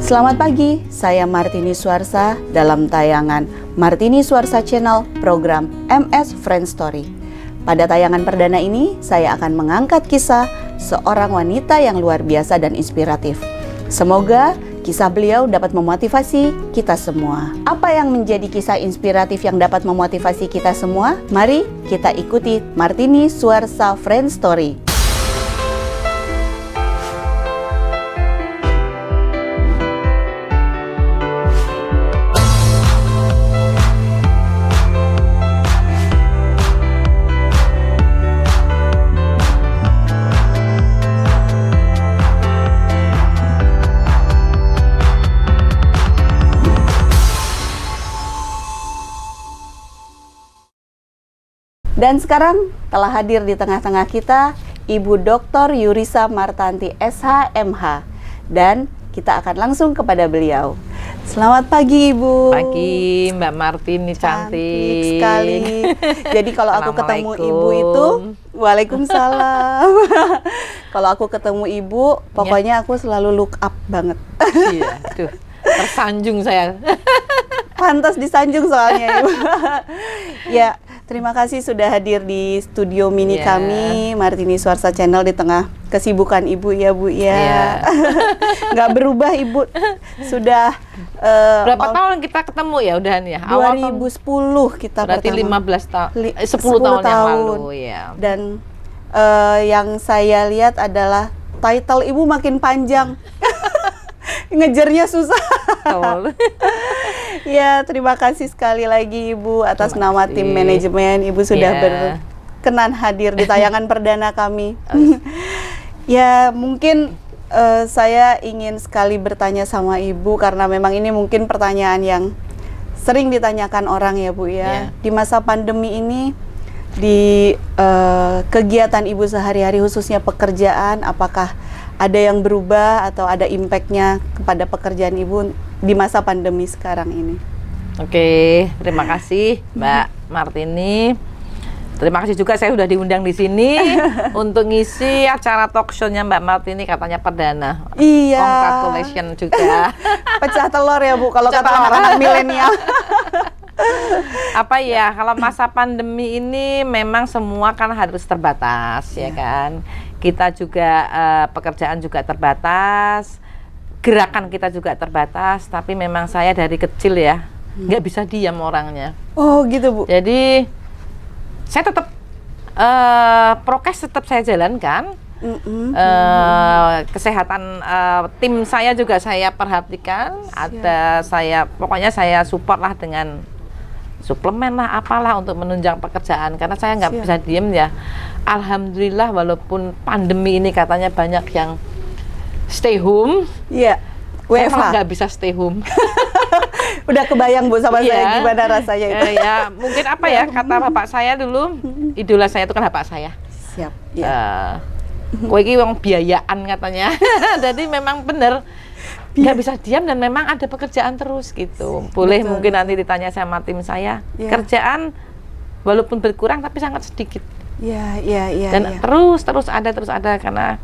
Selamat pagi, saya Martini Suarsa dalam tayangan Martini Suarsa Channel program MS Friend Story. Pada tayangan perdana ini, saya akan mengangkat kisah seorang wanita yang luar biasa dan inspiratif. Semoga kisah beliau dapat memotivasi kita semua. Apa yang menjadi kisah inspiratif yang dapat memotivasi kita semua? Mari kita ikuti Martini Suarsa Friend Story. Dan sekarang telah hadir di tengah-tengah kita Ibu Dr. Yurisa Martanti SH.MH, dan kita akan langsung kepada beliau. Selamat pagi Ibu. Pagi Mbak Martini, cantik sekali. Jadi kalau aku ketemu Ibu itu, Waalaikumsalam. Kalau aku ketemu Ibu, pokoknya aku selalu look up banget. Iya, aduh, tersanjung saya. Pantas disanjung soalnya Ibu. Ya, terima kasih sudah hadir di studio mini kami, Martini Suarsa Channel, di tengah kesibukan Ibu ya Bu ya. Nggak berubah Ibu, sudah berapa tahun kita ketemu ya udahan ya? 2010 kita berarti pertama. 15 tahun, 10 tahun yang lalu ya. Dan yang saya lihat adalah title Ibu makin panjang. Ngejarnya susah. Ya, terima kasih sekali lagi Ibu atas nama tim manajemen. Ibu sudah berkenan hadir di tayangan perdana kami. Ya, mungkin saya ingin sekali bertanya sama Ibu karena memang ini mungkin pertanyaan yang sering ditanyakan orang ya Bu ya. Di masa pandemi ini, di kegiatan Ibu sehari-hari khususnya pekerjaan, apakah ada yang berubah atau ada impact-nya kepada pekerjaan Ibu di masa pandemi sekarang ini? Oke, terima kasih Mbak Martini. Terima kasih juga saya sudah diundang di sini untuk ngisi acara talk show-nya Mbak Martini, katanya perdana. Iya. Congratulations juga. Pecah telur ya Bu kalau kata anak-anak milenial. Apa ya, kalau masa pandemi ini memang semua kan harus terbatas ya kan. Kita juga pekerjaan juga terbatas, gerakan kita juga terbatas, tapi memang saya dari kecil ya nggak bisa diam orangnya. Oh gitu Bu. Jadi saya tetap prokes tetap saya jalankan. Kesehatan tim saya juga saya perhatikan. Ada saya, pokoknya saya support lah dengan suplemen lah, apalah untuk menunjang pekerjaan, karena saya nggak bisa diem ya. Alhamdulillah, walaupun pandemi ini katanya banyak yang stay home, saya malah nggak bisa stay home. Udah kebayang Bu sama saya gimana rasanya itu. Ya mungkin apa ya, kata bapak saya dulu, idola saya itu kan bapak saya. Siap. Kowe iki wong biayaan katanya. Jadi memang bener nggak bisa diam dan memang ada pekerjaan terus gitu. Boleh mungkin nanti ditanya sama tim saya. Kerjaan walaupun berkurang tapi sangat sedikit. Dan terus ada karena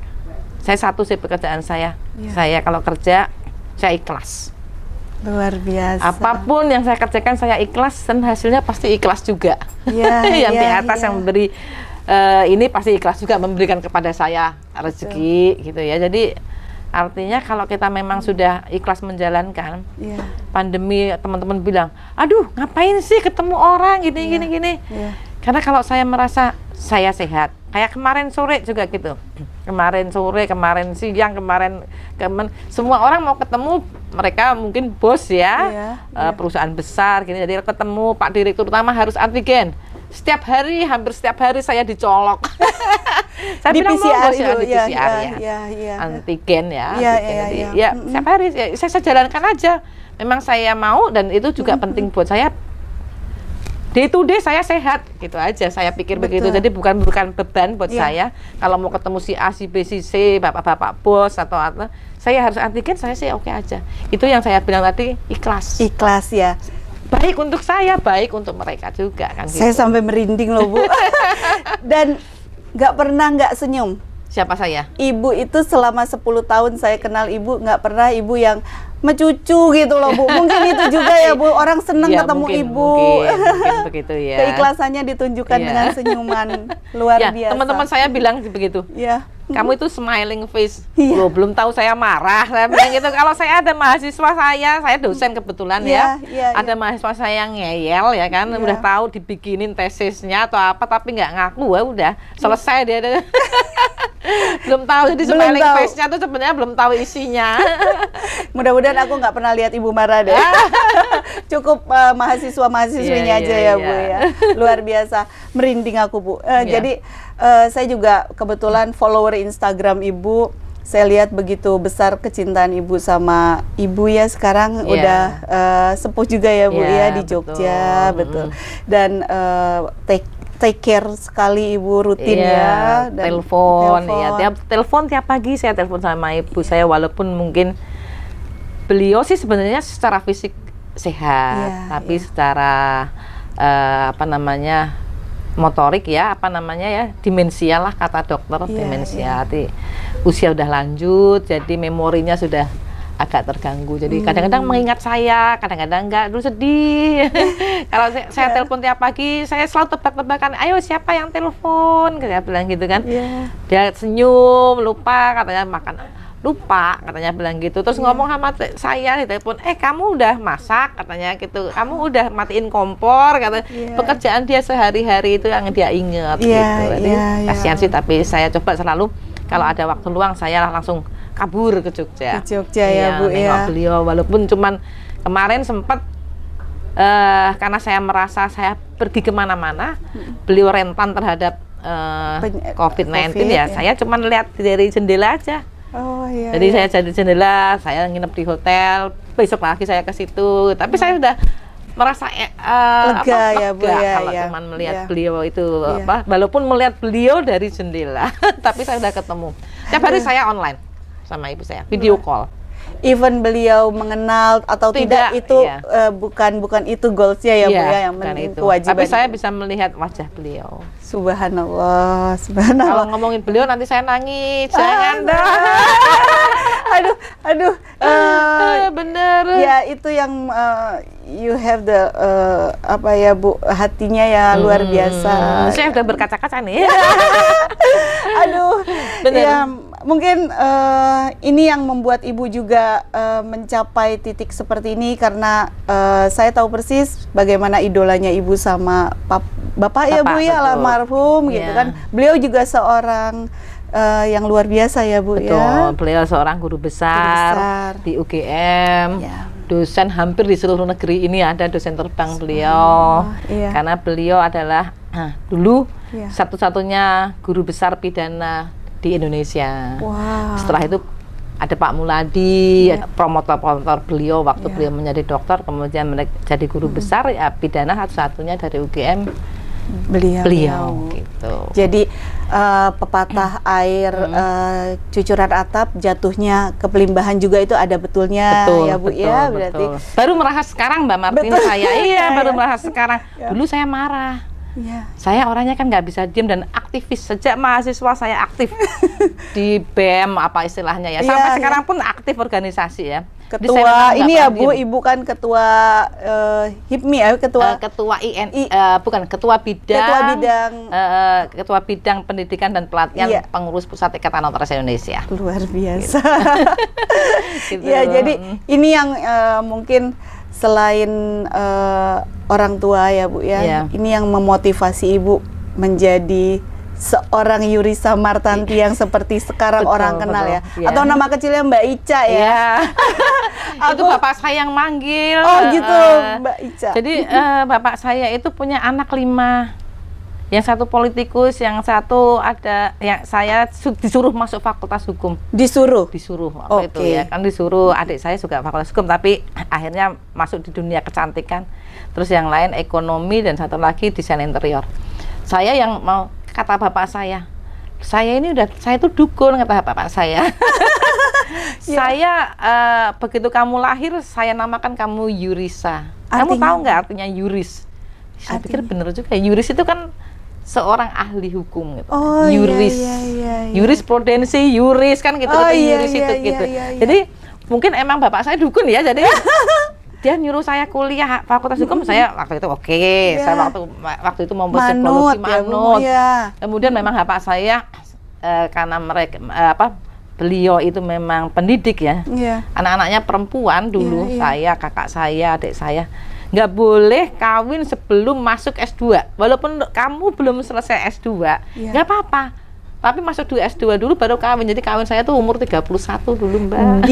saya satu sih pekerjaan saya. Saya kalau kerja saya ikhlas. Luar biasa. Apapun yang saya kerjakan saya ikhlas dan hasilnya pasti ikhlas juga. Yang di atas yang memberi ini pasti ikhlas juga memberikan kepada saya rezeki gitu ya. Jadi artinya kalau kita memang sudah ikhlas menjalankan, pandemi teman-teman bilang, aduh ngapain sih ketemu orang gini. Karena kalau saya merasa saya sehat, kayak kemarin sore juga gitu. Kemarin sore, kemarin siang, kemarin semua orang mau ketemu, mereka mungkin bos ya, perusahaan besar gini, jadi ketemu Pak Direktur utama harus antigen. Setiap hari, hampir setiap hari saya dicolok. Saya di bilang PCR itu, di PCR antigen ya. Setiap hari saya jalankan aja. Memang saya mau dan itu juga penting buat saya. Day to day saya sehat gitu aja. Saya pikir begitu. Jadi bukan beban buat saya. Kalau mau ketemu si A, si B, si C, bapak-bapak bos atau apa, saya harus antigen, saya sih oke aja. Itu yang saya bilang tadi, ikhlas. Ikhlas ya. Baik untuk saya, baik untuk mereka juga kan. Saya sampai merinding loh Bu. Dan nggak pernah nggak senyum. Siapa saya? Ibu itu selama 10 tahun saya kenal Ibu, nggak pernah Ibu yang sama cucu gitu loh Bu. Mungkin itu juga ya Bu, orang senang Ya, ketemu mungkin, Ibu. mungkin begitu ya. Keikhlasannya ditunjukkan Iya. dengan senyuman luar Ya, biasa. teman-teman saya bilang begitu. Ya. Kamu itu smiling face. Iya. Loh, belum tahu saya marah. Saya bilang gitu. Kalau saya ada mahasiswa saya dosen kebetulan Iya, ya. iya, Ada mahasiswa saya yang ngeyel ya kan, Iya. udah tahu dibikinin tesisnya atau apa tapi nggak ngaku, ya udah selesai dia. Belum tahu, jadi Belum smiling tahu. face-nya tuh sebenarnya belum tahu isinya. Mudah-mudahan aku nggak pernah lihat Ibu marah deh. Cukup mahasiswa-mahasiswinya Iya, aja iya, ya Bu iya. ya. Luar biasa, merinding aku Bu. Iya. Jadi saya juga kebetulan follower Instagram Ibu. Saya lihat begitu besar kecintaan Ibu sama Ibu ya, sekarang Iya. udah sepuh juga ya Bu Iya, ya di Jogja, betul. Dan take care sekali Ibu, rutin ya. Dan telepon ya, tiap pagi saya telepon sama ibu saya, walaupun mungkin beliau sih sebenarnya secara fisik sehat, Iya, tapi secara apa namanya motorik ya, apa namanya ya, demensia lah kata dokter, Iya, demensia. Usia udah lanjut, jadi memorinya sudah agak terganggu. Jadi kadang-kadang mengingat saya, kadang-kadang enggak, dulu sedih. Kalau saya telepon tiap pagi, saya selalu tebak-tebakan, ayo siapa yang telepon? Saya bilang gitu kan. Iya. Dia senyum, lupa, katanya makan. Lupa, katanya bilang gitu. Terus ngomong sama saya di telepon, kamu udah masak, katanya gitu. Kamu udah matiin kompor, katanya. Pekerjaan dia sehari-hari itu yang dia ingat gitu. Jadi kasihan sih, tapi saya coba selalu kalau ada waktu luang saya langsung kabur ke Jogja. Ke Jogja ya Bu ya. Beliau walaupun cuman kemarin sempat karena saya merasa saya pergi kemana-mana, beliau rentan terhadap COVID-19 ya. Saya cuman lihat dari jendela aja. Oh iya. Jadi saya jadi jendela, saya nginep di hotel, besok lagi saya ke situ. Tapi saya udah merasa lega ya Bu ya. Kalau ya. cuman melihat Ya. beliau itu walaupun melihat beliau dari jendela, tapi saya udah ketemu. Tiap hari saya online sama ibu saya, video call. Even beliau mengenal atau tidak itu bukan itu goalsnya ya Bu ya, yang penting kewajiban. Tapi saya bisa melihat wajah beliau. Subhanallah, Kalau subhanallah. ngomongin beliau nanti saya nangis, jangan dong. aduh. Bener. Ya itu yang you have the apa ya Bu, hatinya ya luar biasa. Saya udah berkaca-kaca nih. Aduh, Bener. ya mungkin ini yang membuat Ibu juga mencapai titik seperti ini karena saya tahu persis bagaimana idolanya Ibu sama Bapak ya Bu ya, betul. almarhum gitu kan. Beliau juga seorang yang luar biasa ya Bu Betul, ya. beliau seorang guru besar di UGM. Ya. Dosen hampir di seluruh negeri ini ada dosen terbang beliau. Iya. Karena beliau adalah dulu Iya. satu-satunya guru besar pidana di Indonesia. Wow. Setelah itu ada Pak Muladi, promotor-promotor beliau waktu beliau menjadi dokter, kemudian jadi guru besar ya pidana satu-satunya dari UGM beliau gitu. Jadi pepatah air cucuran atap jatuhnya ke pelimbahan juga itu ada betulnya ya Bu ya, berarti baru merasa sekarang Mbak Martin saya baru merasa sekarang. Dulu saya marah. Saya orangnya kan nggak bisa diem dan aktivis. Sejak mahasiswa saya aktif di BEM apa istilahnya ya. Sampai sekarang pun aktif organisasi ya. Ketua ini ya Bu, Ibu kan ketua HIPMI ya, ketua INI, bukan ketua bidang ketua bidang pendidikan dan pelatihan pengurus pusat Ikatan Notaris Indonesia. Luar biasa. Gitu. Ya, jadi ini yang mungkin selain orang tua ya Bu ya, ini yang memotivasi Ibu menjadi seorang Yurisa Martanti yang seperti sekarang orang kenal ya. Atau nama kecilnya Mbak Ica ya. Itu bapak saya yang manggil. Oh gitu, Mbak Ica. Jadi bapak saya itu punya anak 5. Yang satu politikus, yang satu ada, yang saya disuruh masuk fakultas hukum. Disuruh waktu itu ya, kan disuruh. Adik saya juga fakultas hukum, tapi akhirnya masuk di dunia kecantikan. Terus yang lain ekonomi dan satu lagi desain interior. Saya yang mau, kata bapak saya itu dukun, kata bapak saya. Saya begitu kamu lahir, saya namakan kamu Yurisa. Kamu tahu nggak artinya Yuris? Saya pikir bener juga. Yuris itu kan seorang ahli hukum gitu. Yuris, jurisprudensi, yuris kan gitu. Yuris itu gitu. Jadi mungkin emang bapak saya dukun ya, jadi dia nyuruh saya kuliah fakultas hukum. Saya waktu itu saya waktu itu mau psikologi manut. Kemudian memang bapak saya karena mereka beliau itu memang pendidik ya. Anak-anaknya perempuan dulu, saya, kakak saya, adik saya nggak boleh kawin sebelum masuk S2. Walaupun kamu belum selesai S2, nggak apa-apa. Tapi masuk dulu S2 dulu baru kawin. Jadi kawin saya tuh umur 31 dulu, Mbak.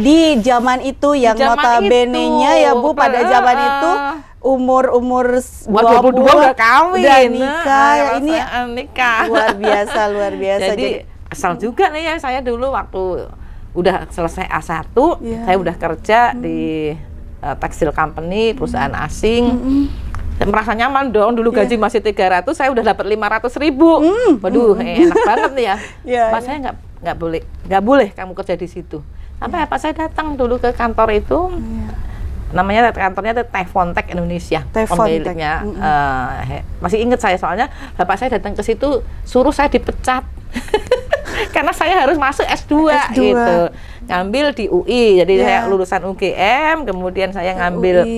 Di zaman itu yang notabene-nya ya Bu, pada zaman itu umur 22 udah kawin. Udah nikah. Ini nikah. Luar biasa. Jadi kesal juga nih ya, saya dulu waktu udah selesai A1, saya udah kerja di tekstil company, perusahaan asing. Saya merasa nyaman dong, dulu gaji masih 300, saya udah dapat 500.000. Waduh, enak banget nih ya. Pak saya nggak boleh kamu kerja di situ. Sampai Pak saya datang dulu ke kantor itu, namanya kantornya Tefontek Indonesia, pemiliknya. Masih ingat saya soalnya Bapak saya datang ke situ suruh saya dipecat. Karena saya harus masuk S2 gitu. Ngambil di UI, jadi saya lulusan UGM, kemudian saya ngambil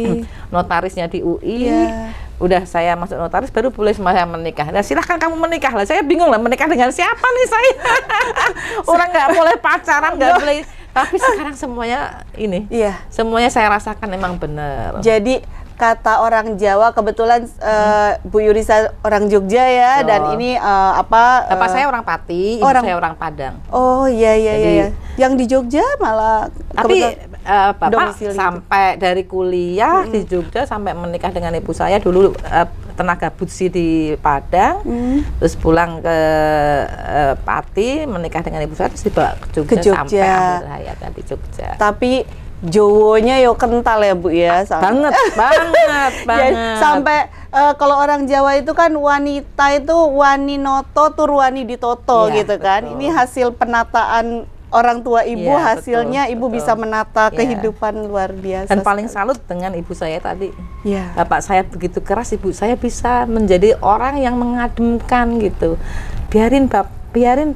notarisnya di UI. Udah saya masuk notaris baru boleh saya menikah. Nah, silahkan kamu menikah lah. Saya bingung lah menikah dengan siapa nih saya. Orang nggak boleh pacaran, nggak boleh. Tapi sekarang semuanya semuanya saya rasakan memang benar. Jadi kata orang Jawa, kebetulan Bu Yurisa orang Jogja ya, dan ini Bapak saya orang Pati, ibu saya orang Padang. Oh iya. Yang di Jogja malah. Tapi Bapak sampai dari kuliah di Jogja sampai menikah dengan ibu saya dulu tenaga butsi di Padang, terus pulang ke Pati menikah dengan ibu saya, terus dibawa ke Jogja. Sampai akhir hayatnya di Jogja. Tapi Jowonya yo kental ya Bu ya, banget. Ya, sampai kalau orang Jawa itu kan wanita itu wani noto turwani ditoto gitu kan. Betul. Ini hasil penataan orang tua ibu, hasilnya betul, ibu bisa menata kehidupan luar biasa. Dan paling salut dengan ibu saya tadi. Bapak saya begitu keras, ibu saya bisa menjadi orang yang mengademkan gitu. Biarin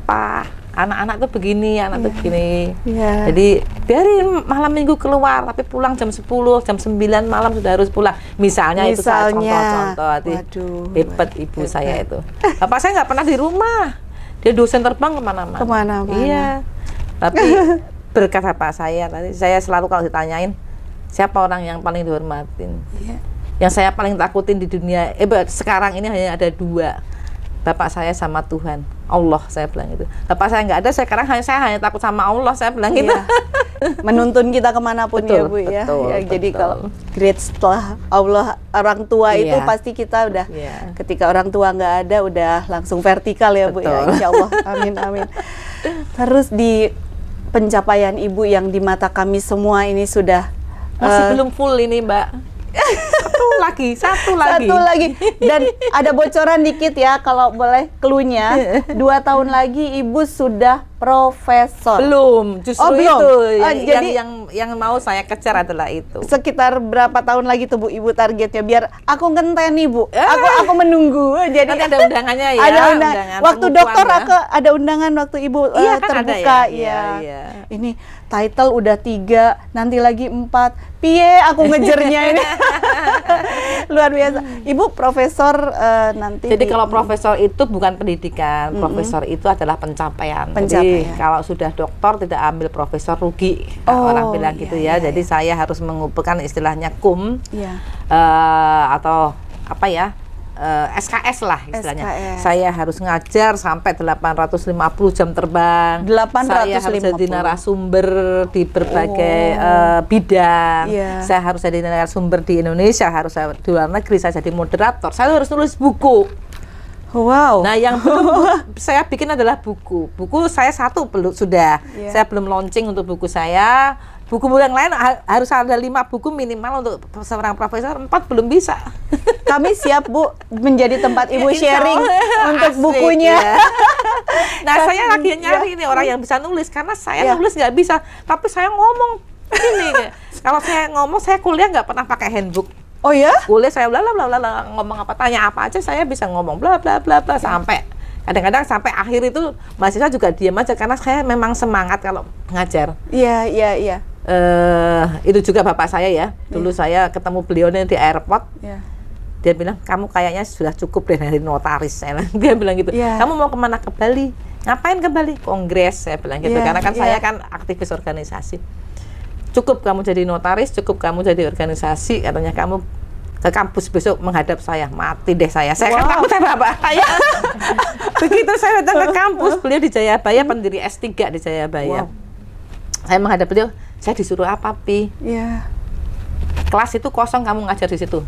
Pak. Anak-anak tuh begini, tuh begini. Jadi biarin malam minggu keluar, tapi pulang jam 10, jam 9 malam sudah harus pulang. Misalnya itu saya contoh-contoh. Hebat ibu saya itu. Bapak saya nggak pernah di rumah. Dia dosen terbang kemana-mana. Iya. Tapi berkat bapak saya tadi, saya selalu kalau ditanyain siapa orang yang paling dihormatin, yang saya paling takutin di dunia. Sekarang ini hanya ada 2. Bapak saya sama Tuhan, Allah, saya bilang itu. Bapak saya nggak ada, sekarang saya hanya takut sama Allah, saya bilang gitu. Menuntun kita kemanapun ya Bu ya. Jadi kalau great setelah Allah, orang tua itu pasti kita udah ketika orang tua nggak ada udah langsung vertikal ya Bu ya. Insya Allah, amin. Terus di pencapaian Ibu yang di mata kami semua ini sudah masih belum full ini Mbak. Satu lagi. Dan ada bocoran dikit ya kalau boleh clue-nya. 2 tahun lagi Ibu sudah profesor. Belum, justru belum. Itu jadi yang mau saya kejar adalah itu. Sekitar berapa tahun lagi tuh Bu Ibu targetnya, biar aku ngenten nih Bu. Aku menunggu. Jadi nanti ada undangannya ya. Ada undangan. Waktu dokter ada undangan waktu Ibu terbuka ya. Ini title udah 3, nanti lagi 4. Piye aku ngejernya ini. Luar biasa. Ibu profesor nanti. Jadi kalau profesor itu bukan pendidikan, profesor itu adalah pencapaian. Jadi kalau sudah doktor tidak ambil profesor rugi. Orang bilang gitu ya. Jadi saya harus mengumpulkan istilahnya atau apa ya? SKS lah istilahnya. Saya harus ngajar sampai 850 jam terbang. 850. Saya harus jadi narasumber di berbagai bidang. Saya harus jadi narasumber di Indonesia, harus di luar negeri, saya jadi moderator. Saya harus nulis buku. Wow. Nah, yang belum saya bikin adalah buku. Buku saya 1 belum sudah. Saya belum launching untuk buku saya. Buku yang lain harus ada 5 buku minimal untuk seorang profesor, 4 belum bisa. Kami siap Bu menjadi tempat Ibu sharing untuk asik, bukunya. Nah saya lagi nyari nih orang yang bisa nulis, karena saya nulis nggak bisa, tapi saya ngomong ini. Kalau saya ngomong, saya kuliah nggak pernah pakai handbook. Oh ya? Kuliah saya bla bla bla ngomong apa, tanya apa aja saya bisa ngomong bla bla bla sampai Kadang-kadang sampai akhir itu mahasiswa juga diam aja karena saya memang semangat kalau ngajar. Iya, iya, iya. Itu juga bapak saya ya. Dulu saya ketemu beliau di airport. Iya. Dia bilang, kamu kayaknya sudah cukup deh dari notaris. Dia bilang gitu. Iya. Kamu mau kemana? Ke Bali? Ngapain ke Bali? Kongres, saya bilang gitu. Iya, Karena kan iya. saya kan aktivis organisasi. Cukup kamu jadi notaris, cukup kamu jadi organisasi. Katanya kamu ke kampus besok menghadap saya, mati deh saya. Saya kan takut sama bapak saya. Begitu saya datang ke kampus, beliau di Jayabaya, pendiri S3 di Jayabaya. Saya menghadap beliau, saya disuruh apa, Pi? Iya. Kelas itu kosong, kamu ngajar di situ.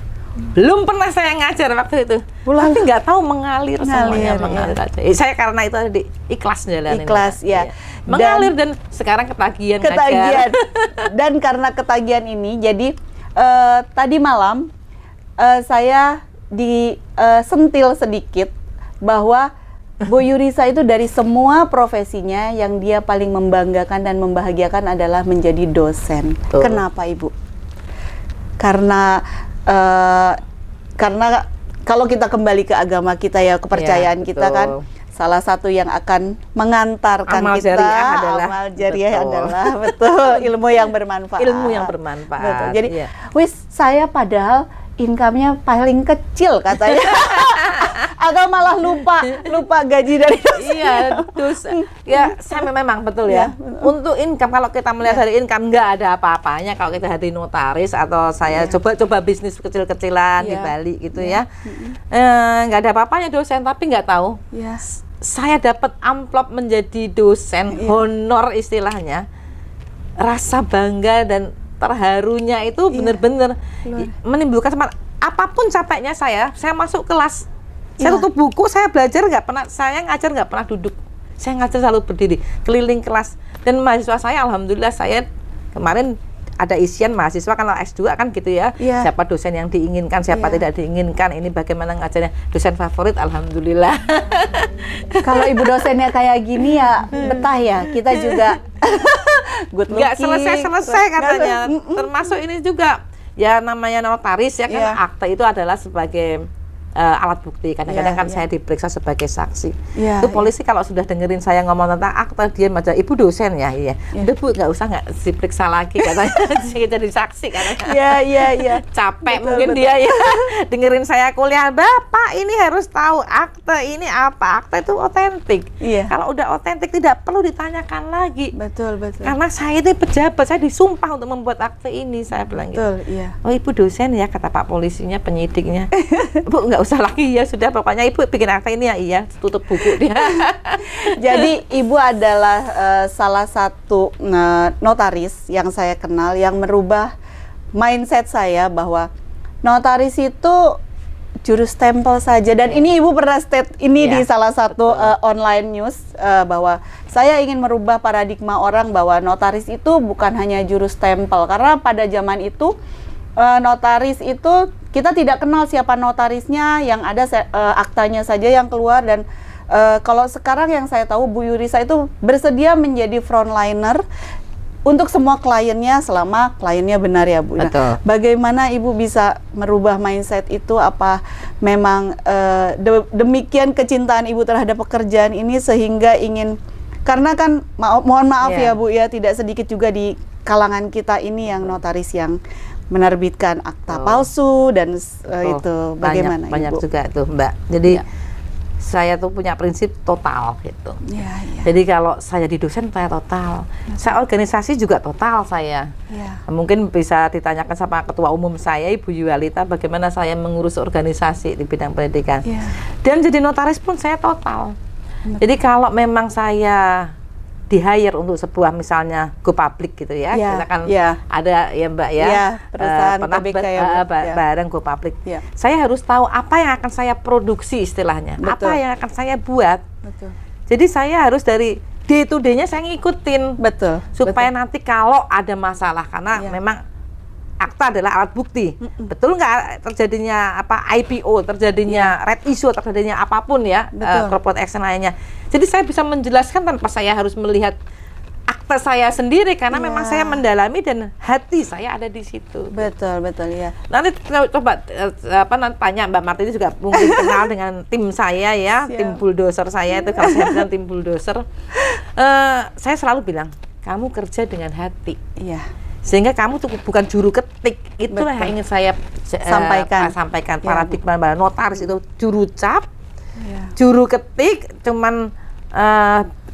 Belum pernah saya ngajar waktu itu. Pulang. Tapi nggak tahu mengalir semuanya, Mengalir, mengalir aja. Saya karena itu tadi ikhlas jalanin. Ikhlas, ya. Mengalir dan sekarang ketagihan Ketagihan. ngajar. Dan karena ketagihan ini, jadi tadi malam saya disentil sedikit bahwa Bu Yurisa itu dari semua profesinya yang dia paling membanggakan dan membahagiakan adalah menjadi dosen. Tuh. Kenapa, Ibu? Karena kalau kita kembali ke agama kita ya, kepercayaan Ya, kita kan, salah satu yang akan mengantarkan Amal kita jariah adalah, amal jariah betul. adalah betul ilmu yang bermanfaat. Ilmu yang bermanfaat. Betul. Jadi, iya. wis saya padahal income-nya paling kecil katanya. Atau malah lupa gaji dari dosen. Iya, terus ya saya memang betul ya. Untuk income, kalau kita melihat dari income nggak ada apa-apanya kalau kita jadi notaris atau saya coba bisnis kecil-kecilan di Bali gitu ya. Nggak ada apa-apanya dosen, tapi nggak tahu. Iya. Saya dapat amplop menjadi dosen, honor istilahnya. Rasa bangga dan terharunya itu benar-benar menimbulkan semangat. Apapun capeknya saya masuk kelas. Saya tutup buku, saya belajar saya ngajar nggak pernah duduk. Saya ngajar selalu berdiri, keliling kelas. Dan mahasiswa saya, alhamdulillah saya kemarin ada isian mahasiswa kan S2 kan gitu ya. Siapa dosen yang diinginkan, siapa tidak diinginkan, ini bagaimana ngajarnya. Dosen favorit, alhamdulillah. Kalau ibu dosennya kayak gini ya betah ya. Kita juga good looking. Nggak selesai katanya. Termasuk ini juga ya namanya notaris ya kan, akta itu adalah sebagai alat bukti. Kadang-kadang kan saya diperiksa sebagai saksi. Itu polisi kalau sudah dengerin saya ngomong tentang akta, dia macam ibu dosen ya, udah Bu nggak usah diperiksa lagi katanya. Jadi saksi katanya. Iya. Capek betul, mungkin betul. Dia ya dengerin saya kuliah, Bapak ini harus tahu akta ini apa. Akta itu otentik. Kalau udah otentik tidak perlu ditanyakan lagi. Betul. Karena saya ini pejabat, saya disumpah untuk membuat akta ini, saya bilang gitu. Oh ibu dosen ya, kata Pak polisinya, penyidiknya. Bu nggak usah lagi ya, sudah pokoknya ibu bikin akta ini ya, tutup buku dia. Jadi ibu adalah salah satu notaris yang saya kenal yang merubah mindset saya bahwa notaris itu juru stempel saja. Dan ini ibu pernah state ini di salah satu online news bahwa saya ingin merubah paradigma orang bahwa notaris itu bukan hanya juru stempel, karena pada zaman itu notaris itu kita tidak kenal siapa notarisnya, yang ada aktanya saja yang keluar. Dan kalau sekarang yang saya tahu Bu Yurisa itu bersedia menjadi frontliner untuk semua kliennya selama kliennya benar ya Bu. Nah, bagaimana Ibu bisa merubah mindset itu? Apa memang demikian kecintaan Ibu terhadap pekerjaan ini sehingga ingin, karena kan mohon maaf ya Bu ya, tidak sedikit juga di kalangan kita ini yang notaris yang menerbitkan akta palsu dan itu bagaimana banyak Ibu? Juga tuh Mbak. Jadi saya tuh punya prinsip total gitu. Ya. Jadi kalau saya di dosen saya total, saya organisasi juga total saya. Mungkin bisa ditanyakan sama ketua umum saya Ibu Yualita bagaimana saya mengurus organisasi di bidang pendidikan. Dan jadi notaris pun saya total. Jadi kalau memang saya di-hire untuk sebuah misalnya go public gitu ya, kita kan ada ya Mbak ya, perusahaan pernah bareng go public. Saya harus tahu apa yang akan saya produksi istilahnya, apa yang akan saya buat. Jadi saya harus dari day to day-nya saya ngikutin, supaya nanti kalau ada masalah, karena memang akta adalah alat bukti. Betul nggak terjadinya IPO, terjadinya red issue, terjadinya apapun ya, corporate action lainnya. Jadi saya bisa menjelaskan tanpa saya harus melihat akta akte saya sendiri karena memang saya mendalami dan hati saya ada di situ. Betul ya. Nanti coba nanti tanya Mbak Martini juga mungkin kenal dengan tim saya ya, tim bulldozer saya itu kalau saya bilang tim bulldozer. Saya selalu bilang kamu kerja dengan hati. Iya. Sehingga kamu tuh bukan juru ketik, itulah yang ingin saya sampaikan. Paradigma notaris itu juru cap, juru ketik, cuman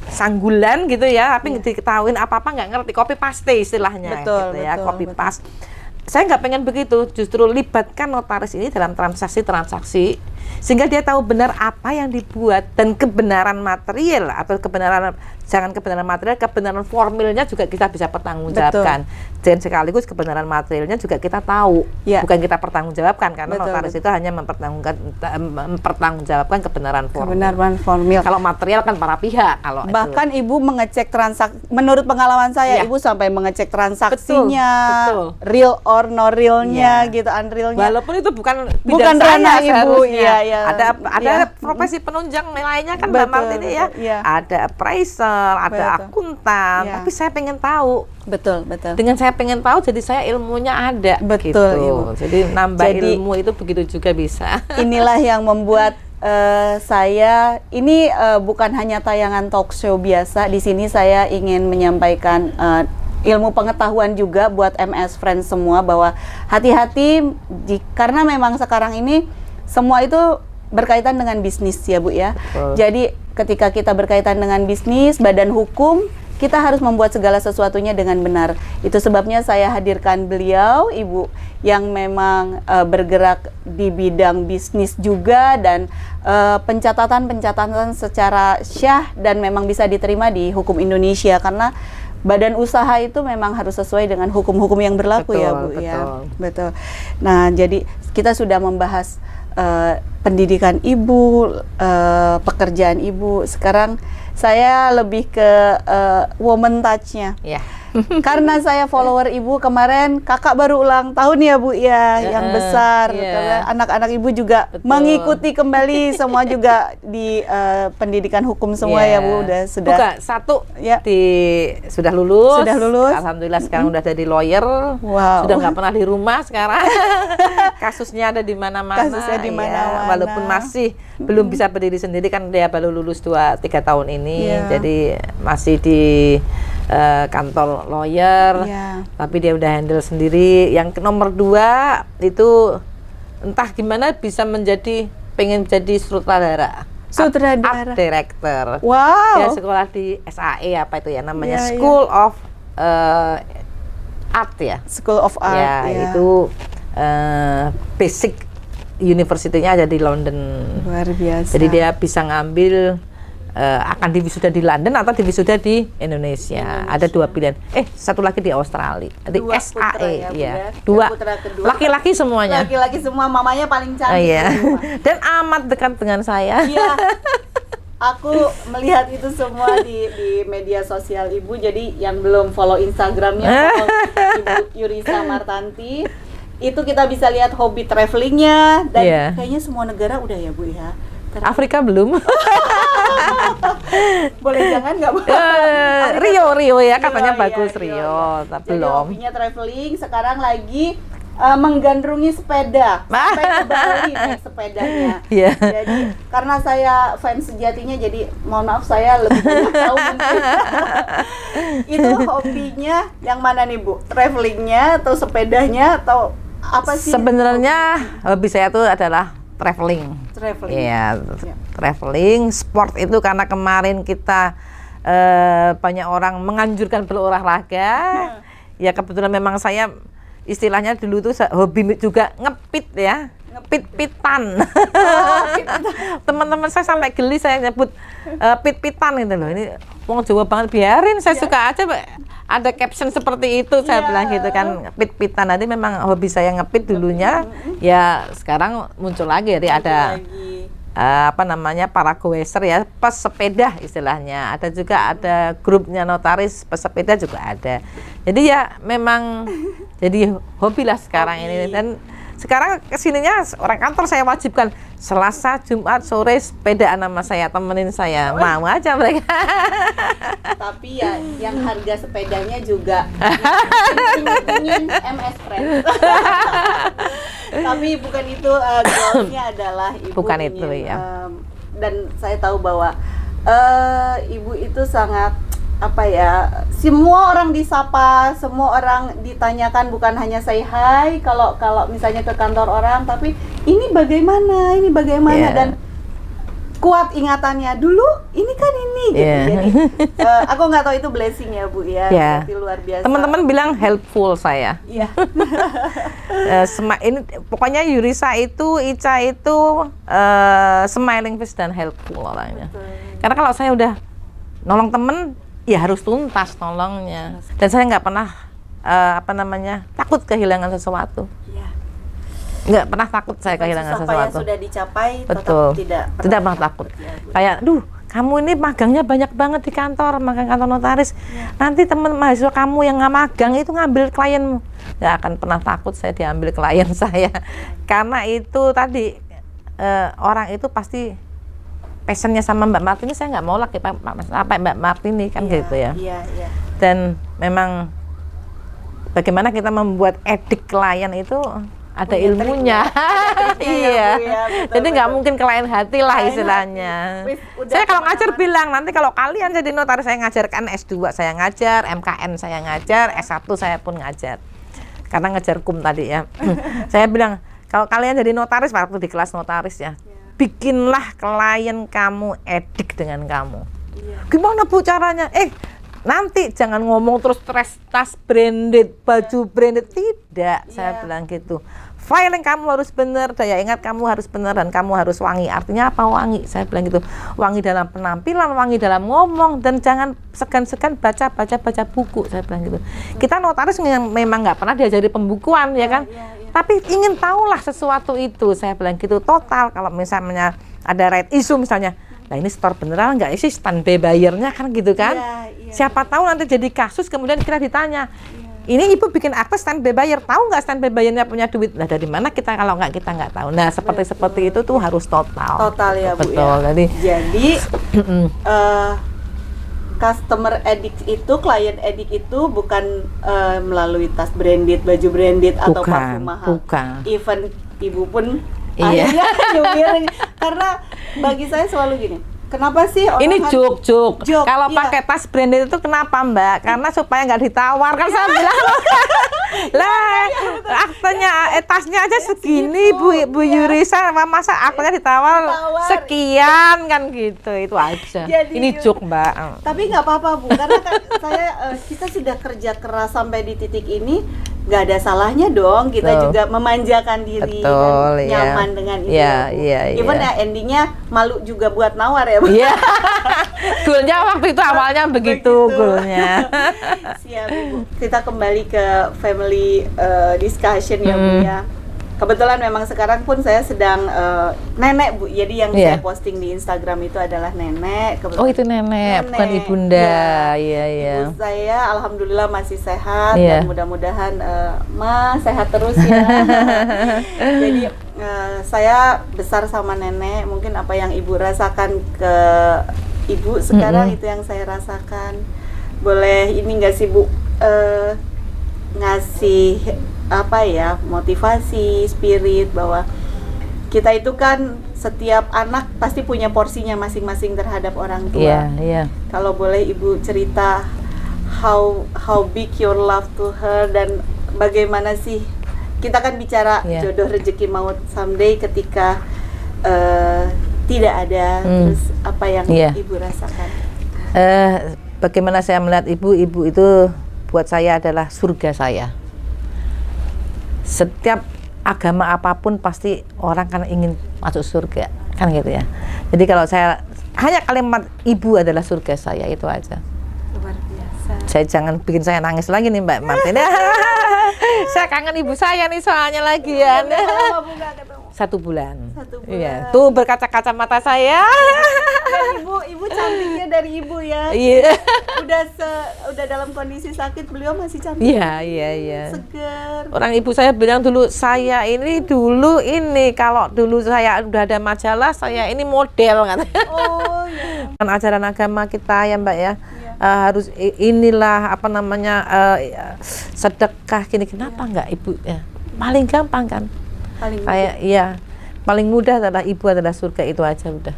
sanggulan gitu ya, tapi diketahuin apa-apa nggak ngerti, copy paste istilahnya, gitu ya, copy paste. Saya nggak pengen begitu, justru libatkan notaris ini dalam transaksi, sehingga dia tahu benar apa yang dibuat dan kebenaran material atau kebenaran formilnya juga kita bisa pertanggungjawabkan. Dan sekaligus kebenaran materialnya juga kita tahu, bukan kita pertanggungjawabkan karena notaris itu hanya mempertanggungjawabkan kebenaran formil. Kalau material kan para pihak. Kalau bahkan itu. Ibu mengecek transaksi, menurut pengalaman saya, Ibu sampai mengecek transaksinya, real or no realnya, gitu, unrealnya. Walaupun itu bukan ranah Ibu, ada profesi penunjang lainnya kan Mbak Martini ya. Ada appraiser, ada akuntan, tapi saya pengen tahu. Betul. Dengan saya pengen tahu, jadi saya ilmunya ada. Betul, gitu. Ibu. Jadi nambah ilmu itu begitu juga bisa. Inilah yang membuat saya ini bukan hanya tayangan talk show biasa. Di sini saya ingin menyampaikan ilmu pengetahuan juga buat MS Friends semua, bahwa hati-hati karena memang sekarang ini semua itu berkaitan dengan bisnis ya Bu ya. Jadi ketika kita berkaitan dengan bisnis, badan hukum, kita harus membuat segala sesuatunya dengan benar. Itu sebabnya saya hadirkan beliau, Ibu, yang memang bergerak di bidang bisnis juga dan pencatatan secara syah dan memang bisa diterima di hukum Indonesia, karena badan usaha itu memang harus sesuai dengan hukum-hukum yang berlaku. Ya Bu. Betul. Nah, jadi kita sudah membahas pendidikan Ibu, pekerjaan Ibu. Sekarang saya lebih ke woman touch-nya. Karena saya follower Ibu, kemarin kakak baru ulang tahun ya Bu ya, yang besar. Karena anak-anak Ibu juga mengikuti kembali, semua juga di pendidikan hukum semua ya Bu, sudah satu sudah lulus. Alhamdulillah sekarang udah jadi lawyer. Sudah nggak pernah di rumah sekarang. Kasusnya ada di mana-mana. Walaupun masih belum bisa berdiri sendiri kan, dia baru lulus 2-3 tahun ini. Jadi masih di kantor lawyer, tapi dia udah handle sendiri. Yang nomor 2 itu entah gimana bisa pengen jadi sutradara. Art director. Dia sekolah di SAE apa itu ya namanya, School of Art ya. School of Art. Itu basic university-nya ada di London. Luar biasa. Jadi dia bisa ngambil akan diwisuda di London atau diwisuda di Indonesia. Ada 2 pilihan. Satu lagi di Australia, di SAE ya. 2 laki-laki semuanya. Laki-laki semua, mamanya paling cantik. Dan amat dekat dengan saya. Aku melihat itu semua di media sosial Ibu. Jadi yang belum follow Instagramnya, follow Ibu Yurisa Martanti. Itu kita bisa lihat hobi travelingnya dan kayaknya semua negara udah ya Bu ya. Afrika belum. Boleh jangan nggak Bu? Rio ya katanya bagus Rio, tapi belum. Hobinya traveling, sekarang lagi menggandrungi sepeda sampai ke Bali naik sepedanya. Jadi karena saya fans sejatinya, jadi mohon maaf saya lebih banyak tahu mungkin. Itu hobinya yang mana nih Bu? Travelingnya atau sepedanya atau apa sih? Sebenarnya hobi saya itu adalah traveling. Traveling, sport itu karena kemarin kita banyak orang menganjurkan berolahraga. Ya kebetulan memang saya istilahnya dulu tuh hobi juga ngepit ya. Pit-pitan. Teman-teman saya sampai geli saya nyebut pit-pitan gitu loh. Ini wong Jawa banget, biarin saya suka aja ada caption seperti itu, saya bilang gitu kan, pit-pitan. Nanti memang hobi saya ngepit dulunya. Ya sekarang muncul lagi, jadi ada apa namanya, para goeser ya, pesepeda istilahnya. Ada juga ada grupnya notaris pesepeda juga ada. Jadi ya memang jadi hobi lah sekarang ini. Dan Sekarang kesininya orang kantor saya wajibkan Selasa, Jumat, sore sepedaan sama saya, temenin saya. Mau aja mereka. Tapi ya yang harga sepedanya juga ingin MS Friends. Tapi bukan itu goalsnya adalah ibu Bukan ingin, itu, ya. Dan saya tahu bahwa ibu itu sangat apa ya, semua orang disapa, semua orang ditanyakan, bukan hanya say hi kalau misalnya ke kantor orang, tapi ini bagaimana Yeah. dan kuat ingatannya dulu ini kan ini gitu. Yeah. Jadi aku nggak tahu itu blessing ya Bu ya, Yeah. berarti luar biasa. Teman-teman bilang helpful saya. Iya. Ini pokoknya Yurisa itu, Ica itu smiling face dan helpful orangnya. Betul. Karena kalau saya udah nolong temen, ya harus tuntas nolongnya. Dan saya nggak pernah takut kehilangan sesuatu. Iya. Nggak pernah takut saya kehilangan Susah sesuatu. sudah dicapai, Betul. tetap Tidak pernah takut. Ya, Bu. Kayak, kamu ini magangnya banyak banget di kantor, magang kantor notaris. Nanti teman mahasiswa kamu yang nggak magang itu ngambil klienmu. Nggak akan pernah takut saya diambil klien saya. Karena itu tadi orang itu pasti passionnya sama Mbak Martini, saya nggak mau lagi apa Mbak Martini kan gitu ya. Iya. Dan memang bagaimana kita membuat edik klien itu ada Punya ilmunya. triknya. Iya. Ya, Bu, ya, betul, Jadi nggak betul. mungkin klien hati lah Klien istilahnya. hati. Wis, udah Saya kalau ngajar kemana-mana. bilang nanti kalau kalian jadi notaris saya ngajarkan, S2 saya ngajar, MKN saya ngajar, S1 saya pun ngajar. Karena ngajar kum tadi ya. Saya bilang kalau kalian jadi notaris waktu di kelas notaris ya, bikinlah klien kamu edik dengan kamu. Iya. Gimana Bu caranya? Nanti jangan ngomong terus tas branded, baju branded, tidak. Saya bilang gitu. Filing kamu harus benar, daya ingat kamu harus benar, dan kamu harus wangi. Artinya apa wangi? Saya bilang gitu. Wangi dalam penampilan, wangi dalam ngomong, dan jangan segan-segan baca buku. Saya bilang gitu. Kita notaris yang memang nggak pernah diajari pembukuan, ya kan? Tapi ingin tahulah sesuatu itu. Saya bilang gitu. Total kalau misalnya ada right issue misalnya, nah ini store beneran nggak sih standby bayarnya kan gitu kan? Iya. Siapa tahu nanti jadi kasus kemudian kita ditanya, ini ibu bikin akte standby bayar, tahu nggak standby bayarnya punya duit? Nah dari mana kita kalau nggak kita nggak tahu. Nah seperti itu tuh harus total. Total ya Bu. Betul. Ya. Jadi customer edik itu, klien edik itu bukan melalui tas branded, baju branded atau parfum mahal. Bukan. Even ibu pun Iya. akhirnya nyumirin. Karena bagi saya selalu gini, kenapa sih orang Ini harus- joke. Joke, Kalau iya. pakai tas branded itu kenapa Mbak? Karena supaya nggak ditawar kan saya bilang. Lah, aktenya tasnya aja segini Bu Yurisa, masa aktenya ditawar sekian kan gitu. Itu aja. Jadi, Ini joke Mbak. Tapi nggak apa-apa Bu, karena kan kita sudah kerja keras sampai di titik ini, nggak ada salahnya dong kita Betul. juga memanjakan diri Betul, dan iya. nyaman dengan itu. Iya, Bu. iya, Even iya. ya endingnya malu juga buat nawar ya Bu. Iya. Goalnya waktu itu awalnya begitu goalnya. Siap Ibu. Kita kembali ke family discussion ya Bu ya. Kebetulan memang sekarang pun saya sedang nenek Bu. Jadi yang Iya. saya posting di Instagram itu adalah nenek. Oh itu nenek, bukan ibunda. Iya. Ibu saya alhamdulillah masih sehat Iya. dan mudah-mudahan Ma sehat terus ya. Jadi saya besar sama nenek, mungkin apa yang Ibu rasakan ke Ibu sekarang itu yang saya rasakan. Boleh ini nggak sih Bu ngasih apa ya, motivasi, spirit bahwa kita itu kan setiap anak pasti punya porsinya masing-masing terhadap orang tua. Iya. Kalau boleh Ibu cerita how big your love to her, dan bagaimana sih kita kan bicara jodoh rezeki maut someday ketika tidak ada, terus apa yang Ibu rasakan? Bagaimana saya melihat ibu itu buat saya adalah surga saya. Setiap agama apapun pasti orang kan ingin masuk surga, kan gitu ya. Jadi kalau saya hanya kalimat ibu adalah surga saya, itu aja. Luar biasa. Saya jangan bikin saya nangis lagi nih Mbak Martin. Saya kangen ibu saya nih soalnya lagi ya. Lama Bu nggak ketemu. 1 bulan. 1 bulan. Iya, tuh berkaca-kaca mata saya. Dan ibu cantiknya dari ibu ya. Iya. Udah dalam kondisi sakit, beliau masih cantik. Iya. Segar. Orang ibu saya bilang dulu, saya ini kalau dulu saya udah ada majalah, saya ini model katanya. Oh iya. Kan ajaran agama kita ya Mbak ya. Harus inilah apa namanya sedekah gini. Kenapa enggak ibu ya? Paling gampang kan? Paling Kayak iya, paling mudah adalah ibu adalah surga, itu aja udah.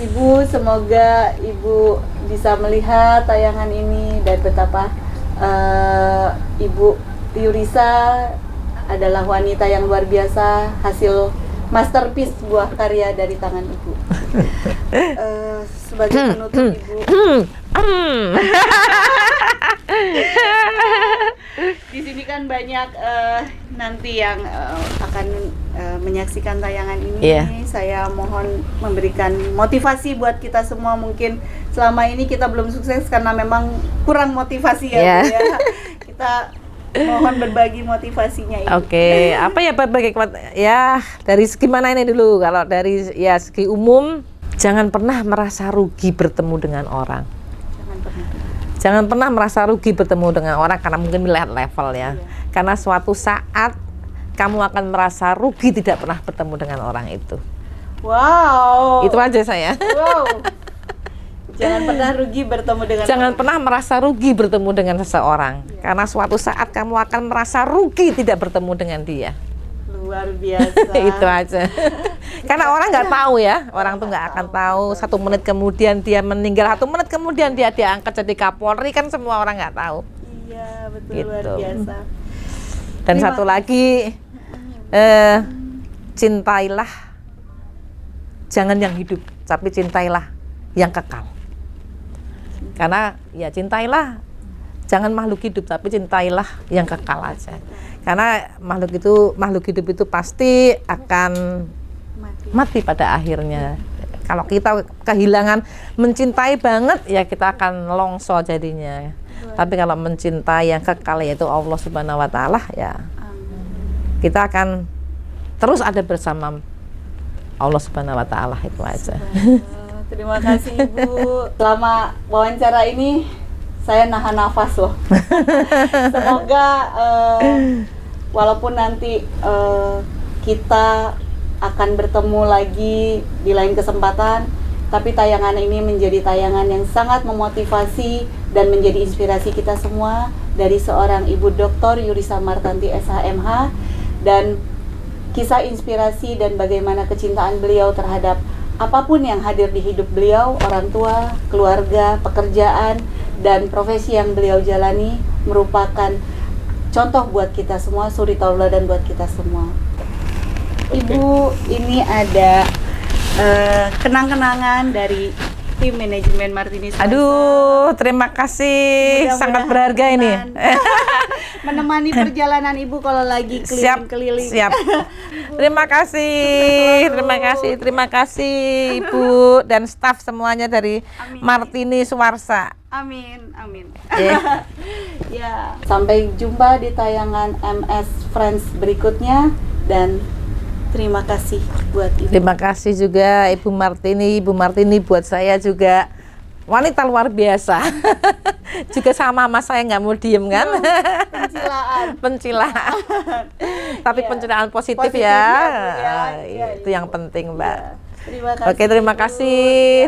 Ibu, semoga ibu bisa melihat tayangan ini dan betapa Ibu Yurisa adalah wanita yang luar biasa, hasil masterpiece buah karya dari tangan ibu. Sebagai penutup ibu, di sini kan banyak nanti yang akan menyaksikan tayangan ini. Yeah. Saya mohon memberikan motivasi buat kita semua. Mungkin selama ini kita belum sukses karena memang kurang motivasi ya, Bu, ya. Kita mohon berbagi motivasinya ini. Oke, apa ya berbagi ya dari segi mana ini dulu? Kalau dari ya segi umum, jangan pernah merasa rugi bertemu dengan orang. Jangan pernah merasa rugi bertemu dengan orang karena mungkin melihat level ya. Karena suatu saat kamu akan merasa rugi tidak pernah bertemu dengan orang itu. Wow. Itu aja saya. Wow. Jangan pernah rugi bertemu dengan Jangan pernah merasa rugi bertemu dengan seseorang. Karena suatu saat kamu akan merasa rugi tidak bertemu dengan dia. Luar biasa. Itu aja. Karena orang nggak tahu ya, orang tuh nggak akan tahu. 1 menit kemudian dia meninggal, 1 menit kemudian dia diangkat jadi Kapolri, kan semua orang nggak tahu. Iya, betul, Gitu. luar biasa. Dan satu lagi, cintailah, jangan yang hidup, tapi cintailah yang kekal. Karena ya cintailah, jangan makhluk hidup, tapi cintailah yang kekal aja. Karena makhluk hidup itu pasti akan mati pada akhirnya. Kalau kita kehilangan mencintai banget, ya kita akan longso jadinya. Tapi kalau mencintai yang kekal yaitu Allah Subhanahu wa Ta'ala, ya kita akan terus ada bersama Allah Subhanahu wa Ta'ala, itu aja. Terima kasih Ibu. Selama wawancara ini saya nahan nafas loh. Semoga walaupun nanti kita akan bertemu lagi di lain kesempatan, tapi tayangan ini menjadi tayangan yang sangat memotivasi dan menjadi inspirasi kita semua dari seorang Ibu Dr. Yurisa Martanti SHMH, dan kisah inspirasi dan bagaimana kecintaan beliau terhadap apapun yang hadir di hidup beliau, orang tua, keluarga, pekerjaan, dan profesi yang beliau jalani merupakan contoh buat kita semua, suri tauladan buat kita semua. Ibu, ini ada kenang-kenangan dari tim manajemen Martini Swasta. Aduh, terima kasih, sangat berharga ini. Menemani perjalanan Ibu kalau lagi keliling-keliling. Siap. Terima kasih Ibu dan staf semuanya dari Martini Swasta. Amin, amin. Yeah. Ya, sampai jumpa di tayangan MS Friends berikutnya, dan terima kasih buat Ibu. Terima kasih juga Ibu Martini. Ibu Martini buat saya juga wanita luar biasa. Juga sama mas saya nggak mau diem kan. Pencilaan. Tapi pencilaan positif ya. Itu yang penting, Mbak. Terima kasih. Oke,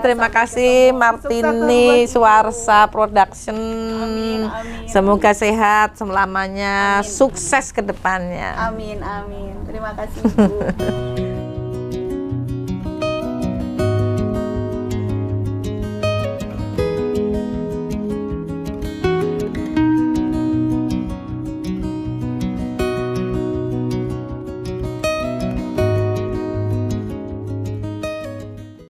terima kasih Martini Swasta Production. Amin, amin. Semoga sehat selamanya, sukses ke depannya. Amin, amin. Terima kasih, Bu.